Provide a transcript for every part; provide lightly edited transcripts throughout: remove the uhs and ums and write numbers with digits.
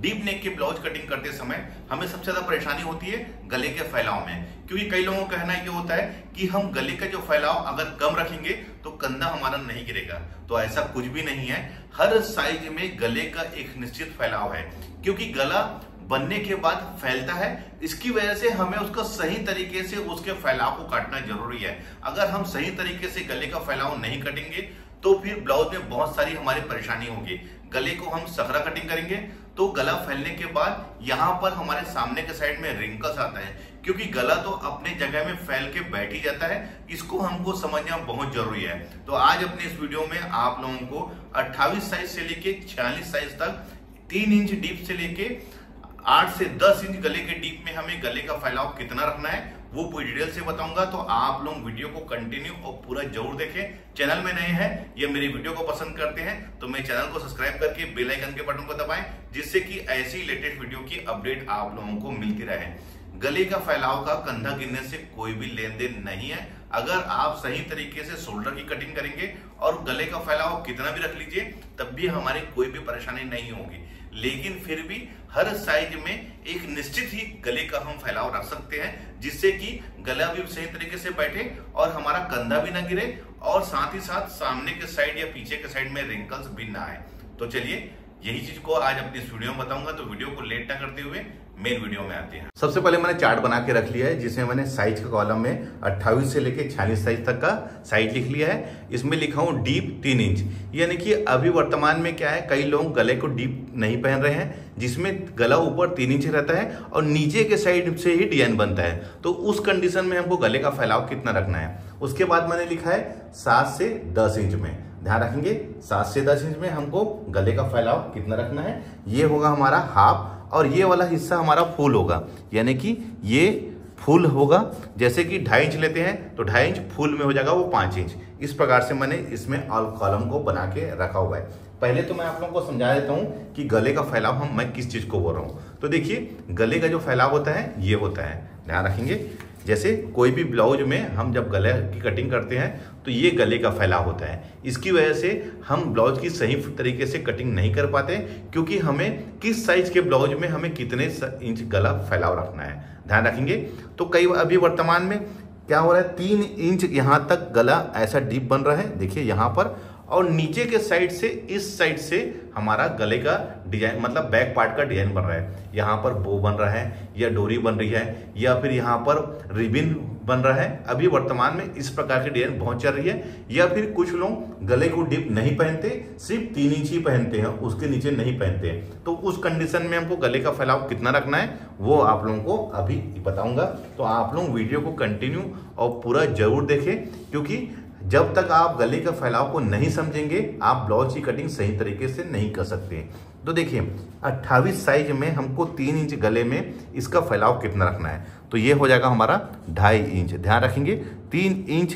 Deep neck के blouse cutting करते समय हमें सबसे ज्यादा परेशानी होती है गले के फैलाव में, क्योंकि कई लोगों का कहना ये होता है कि हम गले का जो फैलाव अगर कम रखेंगे तो कंधा हमारा नहीं गिरेगा। तो ऐसा कुछ भी नहीं है। हर साइज में गले का एक निश्चित फैलाव है, क्योंकि गला बनने के बाद फैलता है। इसकी वजह से हमें उसका सही तरीके से उसके फैलाव को काटना जरूरी है। अगर हम सही तरीके से गले का फैलाव नहीं काटेंगे तो फिर ब्लाउज में बहुत सारी हमारी परेशानी होगी। गले को हम सकरा कटिंग करेंगे तो गला फैलने के बाद यहाँ पर हमारे सामने के साइड में रिंकल्स आता है, क्योंकि गला तो अपने जगह में फैल के बैठ ही जाता है। इसको हमको समझना बहुत जरूरी है। तो आज अपने इस वीडियो में आप लोगों को 28 साइज से लेके 46 साइज तक 3 इंच डीप से लेके 8 से 10 इंच गले के डीप में हमें गले का फैलाव कितना रखना है वो पूरी डिटेल से बताऊंगा। तो आप लोग वीडियो को कंटिन्यू और पूरा जरूर देखें। चैनल में नए हैं या मेरी वीडियो को पसंद करते हैं तो मेरे चैनल को सब्सक्राइब करके बेल आइकन के बटन को दबाएं, जिससे कि ऐसी लेटेस्ट वीडियो की अपडेट आप लोगों को मिलती रहे। गले का फैलाव का कंधा गिरने से कोई भी लेन देन नहीं है। अगर आप सही तरीके से शोल्डर की कटिंग करेंगे और गले का फैलाव कितना भी रख लीजिए तब भी हमारी कोई भी परेशानी नहीं होगी। लेकिन फिर भी हर साइज में एक निश्चित ही गले का हम फैलाव रख सकते हैं, जिससे कि गला भी सही तरीके से बैठे और हमारा कंधा भी ना गिरे और साथ ही साथ सामने के साइड या पीछे के साइड में रिंकल्स भी ना आए। तो चलिए यही चीज को आज अपनी इस वीडियो में बताऊंगा। तो वीडियो को लेट ना करते हुए मेन वीडियो में आते हैं। सबसे पहले मैंने चार्ट बना के रख लिया है, जिसमें मैंने साइज का कॉलम में 28 से लेके 46 साइज तक का साइज लिख लिया है। इसमें लिखा हूं डीप 3 इंच, यानी कि अभी वर्तमान में क्या है, कई लोग गले को डीप नहीं पहन रहे हैं, जिसमें गला ऊपर 3 इंच रहता है और नीचे के साइड से ही डिजाइन बनता है। तो उस कंडीशन में हमको गले का फैलाव कितना रखना है। उसके बाद मैंने लिखा है 7 से 10 इंच में। ध्यान रखेंगे 7 से 10 इंच में हमको गले का फैलाव कितना रखना है। ये होगा हमारा हाफ और ये वाला हिस्सा हमारा फुल होगा, यानी कि ये फुल होगा। जैसे कि 2.5 इंच लेते हैं तो 2.5 इंच फुल में हो जाएगा वो 5 इंच। इस प्रकार से मैंने इसमें ऑल कॉलम को बना के रखा हुआ है। पहले तो मैं आप लोगों को समझा देता हूँ कि गले का फैलाव मैं किस चीज को बोल रहा हूँ। तो देखिए गले का जो फैलाव होता है ये होता है, ध्यान रखेंगे। जैसे कोई भी ब्लाउज में हम जब गले की कटिंग करते हैं तो ये गले का फैलाव होता है। इसकी वजह से हम ब्लाउज की सही तरीके से कटिंग नहीं कर पाते, क्योंकि हमें किस साइज के ब्लाउज में हमें कितने इंच गला फैलाव रखना है, ध्यान रखेंगे। तो कई अभी वर्तमान में क्या हो रहा है, 3 इंच यहाँ तक गला ऐसा डीप बन रहा है, देखिए यहाँ पर, और नीचे के साइड से इस साइड से हमारा गले का डिजाइन मतलब बैक पार्ट का डिजाइन बन रहा है। यहाँ पर बो बन रहा है या डोरी बन रही है या फिर यहाँ पर रिबिन बन रहा है। अभी वर्तमान में इस प्रकार की डिजाइन बहुत चल रही है। या फिर कुछ लोग गले को डीप नहीं पहनते, सिर्फ 3 इंच ही पहनते हैं, उसके नीचे नहीं पहनते। तो उस कंडीशन में हमको गले का फैलाव कितना रखना है वो आप लोगों को अभी बताऊंगा। तो आप लोग वीडियो को कंटिन्यू और पूरा जरूर देखें, क्योंकि जब तक आप गले का फैलाव को नहीं समझेंगे आप ब्लाउज की कटिंग सही तरीके से नहीं कर सकते। तो देखिए 28 साइज में हमको 3 इंच गले में इसका फैलाव कितना रखना है। तो ये हो जाएगा हमारा 2.5 इंच। ध्यान रखेंगे 3 इंच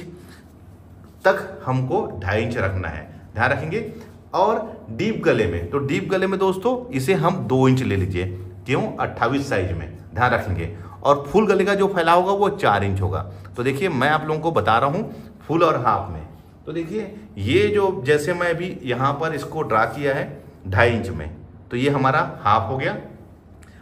तक हमको 2.5 इंच रखना है, ध्यान रखेंगे। और डीप गले में, तो डीप गले में दोस्तों इसे हम 2 इंच ले लीजिए, क्यों, 28 साइज में, ध्यान रखेंगे। और फुल गले का जो फैलाव होगा वो 4 इंच होगा। तो देखिए मैं आप लोगों को बता रहा हूँ फुल और हाफ में। तो देखिए ये जो जैसे मैं अभी यहाँ पर इसको ड्रा किया है 2.5 इंच में, तो ये हमारा हाफ हो गया।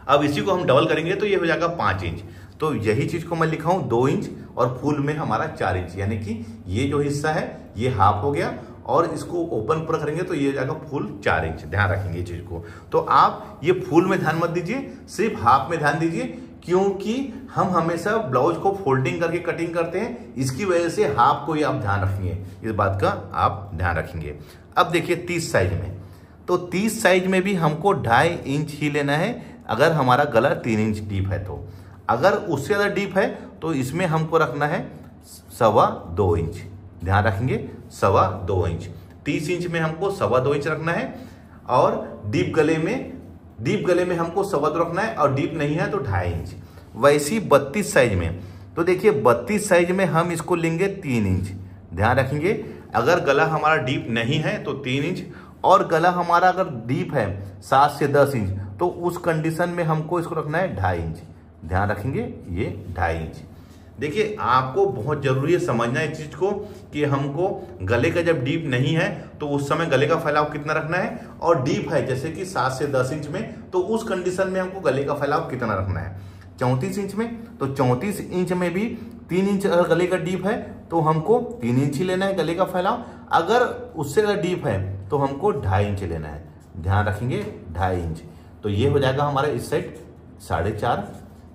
अब इसी को हम डबल करेंगे तो ये हो जाएगा 5 इंच। तो यही चीज को मैं लिखा हूँ 2 इंच और फुल में हमारा 4 इंच, यानी कि ये जो हिस्सा है ये हाफ हो गया और इसको ओपन पूरा करेंगे तो ये हो जाएगा फुल 4 इंच। ध्यान रखेंगे चीज को। तो आप ये फुल में ध्यान मत दीजिए, सिर्फ हाफ में ध्यान दीजिए, क्योंकि हम हमेशा ब्लाउज को फोल्डिंग करके कटिंग करते हैं। इसकी वजह से हाफ को ही आप ध्यान रखेंगे, इस बात का आप ध्यान रखेंगे। अब देखिए 30 साइज में, तो 30 साइज में भी हमको 2.5 इंच ही लेना है अगर हमारा गला 3 इंच डीप है। तो अगर उससे ज़्यादा डीप है तो इसमें हमको रखना है 2.25 इंच। ध्यान रखेंगे 2.25 इंच। 30 इंच में हमको 2.25 इंच रखना है और डीप गले में हमको 2.25 रखना है और डीप नहीं है तो 2.5 इंच। वैसी 32 साइज में, तो देखिए 32 साइज में हम इसको लेंगे 3 इंच। ध्यान रखेंगे अगर गला हमारा डीप नहीं है तो 3 इंच, और गला हमारा अगर डीप है 7 से 10 इंच तो उस कंडीशन में हमको इसको रखना है 2.5 इंच। ध्यान रखेंगे ये 2.5 इंच। देखिए आपको बहुत जरूरी है समझना इस चीज को कि हमको गले का जब डीप नहीं है तो उस समय गले का फैलाव कितना रखना है, और डीप है जैसे कि 7 से 10 इंच में तो उस कंडीशन में हमको गले का फैलाव कितना रखना है। 34 इंच में तो 34 इंच में भी 3 इंच अगर गले का डीप है तो हमको 3 इंच ही लेना है गले का फैलाव। अगर उससे अगर डीप है तो हमको 2.5 इंच लेना है। ध्यान रखेंगे 2.5 इंच। तो ये हो जाएगा हमारा इस साइड 4.5,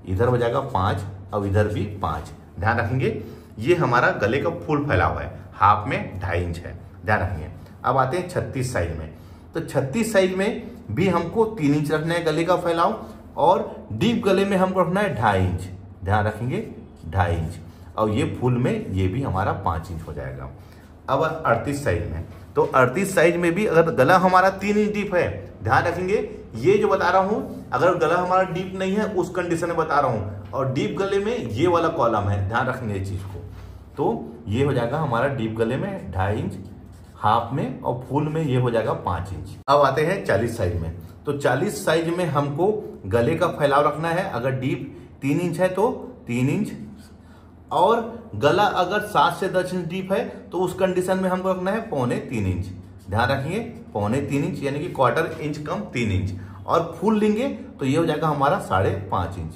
इधर हो जाएगा 5 और इधर भी 5। ध्यान रखेंगे ये हमारा गले का फुल फैलाव है, हाफ में 2.5 इंच है। ध्यान रखेंगे। अब आते हैं 36 साइज में। तो 36 साइज में भी हमको 3 इंच रखना है गले का फैलाव, और डीप गले में हमको रखना है 2.5 इंच। ध्यान रखेंगे 2.5 इंच, और ये फुल में ये भी हमारा 5 इंच हो जाएगा। अब 38 साइज में, तो 38 साइज में भी अगर गला हमारा 3 इंच डीप है, ध्यान रखेंगे ये जो बता रहा हूं, अगर गला हमारा डीप नहीं है उस कंडीशन में बता रहा हूं, और डीप गले में ये वाला कॉलम है, ध्यान रखेंगे इस चीज को। तो ये हो जाएगा हमारा डीप गले में 2.5 इंच, हाफ में, और फुल में ये हो जाएगा 5 इंच। अब आते हैं 40 साइज में। तो 40 साइज में हमको गले का फैलाव रखना है, अगर डीप 3 इंच है तो 3 इंच, और गला अगर 7 से 10 इंच डीप है तो उस कंडीशन में हमको रखना है 2.25 इंच। ध्यान रखिए 2.25 इंच यानी कि 1/4 इंच कम 3 इंच, और फुल लेंगे तो ये हो जाएगा हमारा 5.5 इंच।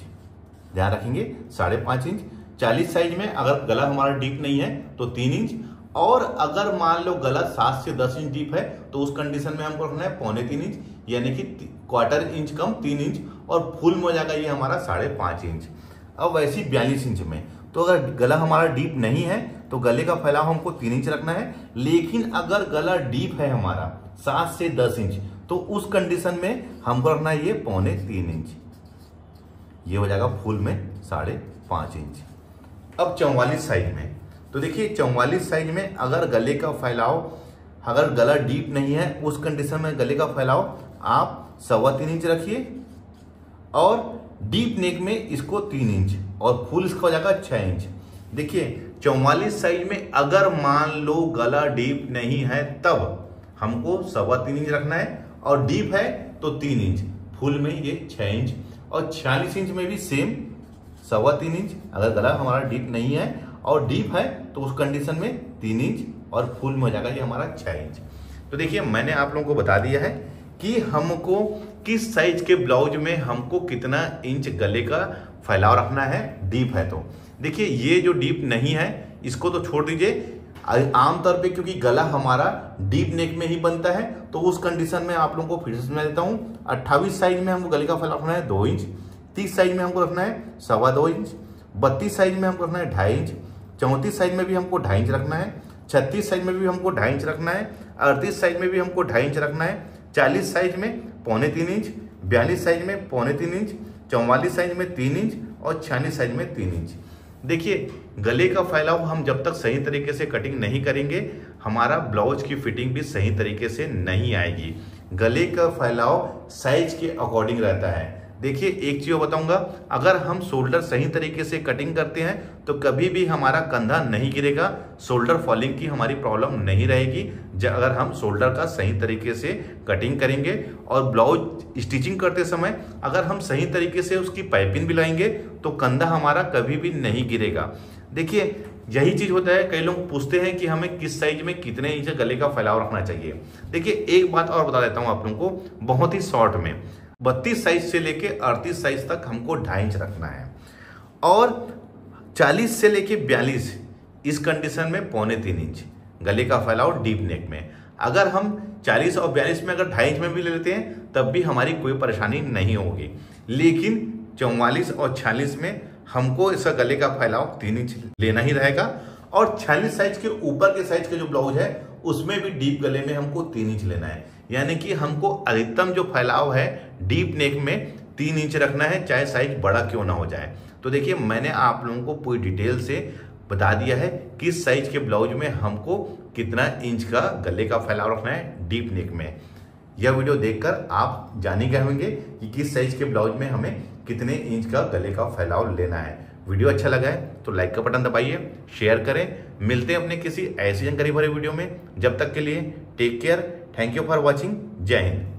ध्यान रखेंगे 5.5 इंच। 40 साइज में अगर गला हमारा डीप नहीं है तो 3 इंच, और अगर मान लो गला 7 से 10 इंच डीप है तो उस कंडीशन में हमको रखना है 2.25 इंच यानी कि 1/4 इंच कम 3 इंच, और फुल में हो जाएगा ये हमारा 5.5 इंच। अब वैसी 42 इंच में, तो अगर गला हमारा डीप नहीं है तो गले का फैलाव हमको 3 इंच रखना है, लेकिन अगर गला डीप है हमारा 7 से 10 इंच तो उस कंडीशन में हमको रखना है ये 2.25 इंच। ये हो जाएगा फुल में 5.5 इंच। अब 44 साइज में, तो देखिए 44 साइज में अगर गले का फैलाव, अगर गला डीप नहीं है उस कंडीशन में गले का फैलाव आप 3.25 इंच रखिए, और डीप नेक में इसको 3 इंच, और फुल इसका हो जाएगा 6 इंच। देखिए 44 साइज में अगर मान लो गला डीप नहीं है तब हमको 3.25 इंच रखना है, और डीप है तो 3 इंच, फुल में ये 6 इंच, और 46 इंच में भी सेम 3.25 इंच। अगर गला हमारा डीप नहीं है और डीप है तो उस कंडीशन में 3 इंच, और फुल में हो जाएगा ये हमारा 6 इंच। तो देखिए मैंने आप लोगों को बता दिया है कि हमको किस साइज के ब्लाउज में हमको कितना इंच गले का फैलाव रखना है, डीप है तो। देखिए ये जो डीप नहीं है इसको तो छोड़ दीजिए, आमतौर पे क्योंकि गला हमारा डीप नेक में ही बनता है तो उस कंडीशन में आप लोगों को फिर से समझा देता हूं। 28 साइज में हमको गले का फैलाव रखना है 2 इंच, 30 साइज में हमको रखना है 2.25 इंच, 32 साइज में हमको रखना है 2.5 इंच, 34 साइज में भी हमको 2.5 इंच रखना है, 36 साइज में भी हमको 2.5 इंच रखना है, 38 साइज में भी हमको 2.5 इंच रखना है, 40 साइज में 2.25 इंच, 42 साइज में 2.25 इंच, 44 साइज में 3 इंच, और 46 साइज में 3 इंच। देखिए गले का फैलाव हम जब तक सही तरीके से कटिंग नहीं करेंगे हमारा ब्लाउज की फिटिंग भी सही तरीके से नहीं आएगी। गले का फैलाव साइज के अकॉर्डिंग रहता है। देखिए एक चीज बताऊंगा, अगर हम शोल्डर सही तरीके से कटिंग करते हैं तो कभी भी हमारा कंधा नहीं गिरेगा, शोल्डर फॉलिंग की हमारी प्रॉब्लम नहीं रहेगी अगर हम शोल्डर का सही तरीके से कटिंग करेंगे। और ब्लाउज स्टिचिंग करते समय अगर हम सही तरीके से उसकी पाइपिंग भी लाएंगे तो कंधा हमारा कभी भी नहीं गिरेगा। देखिए यही चीज होता है, कई लोग पूछते हैं कि हमें किस साइज में कितने इंच गले का फैलाव रखना चाहिए। देखिए एक बात और बता देता हूं आप लोगों को बहुत ही शॉर्ट में, 32 साइज से लेके 38 साइज तक हमको 2.5 इंच रखना है, और 40 से लेके 42 इस कंडीशन में 3.25 इंच गले का फैलाव डीप नेक में। अगर हम 40 और 42 में अगर 2.5 इंच में भी ले लेते हैं तब भी हमारी कोई परेशानी नहीं होगी, लेकिन 44 और 46 में हमको इसका गले का फैलाव 3 इंच लेना ही रहेगा। और 46 साइज के ऊपर के साइज के जो ब्लाउज है उसमें भी डीप गले में हमको 3 इंच लेना है, यानी कि हमको अधिकतम जो फैलाव है डीप नेक में 3 इंच रखना है, चाहे साइज बड़ा क्यों ना हो जाए। तो देखिए मैंने आप लोगों को पूरी डिटेल से बता दिया है किस साइज के ब्लाउज में हमको कितना इंच का गले का फैलाव रखना है डीप नेक में। यह वीडियो देखकर आप जान ही गए होंगे कि किस साइज के ब्लाउज में हमें कितने इंच का गले का फैलाव लेना है। वीडियो अच्छा लगा है तो लाइक का बटन दबाइए, शेयर करें। मिलते हैं अपने किसी ऐसी जानकारी भरे वीडियो में, जब तक के लिए take care, thank you for watching, Jai Hind.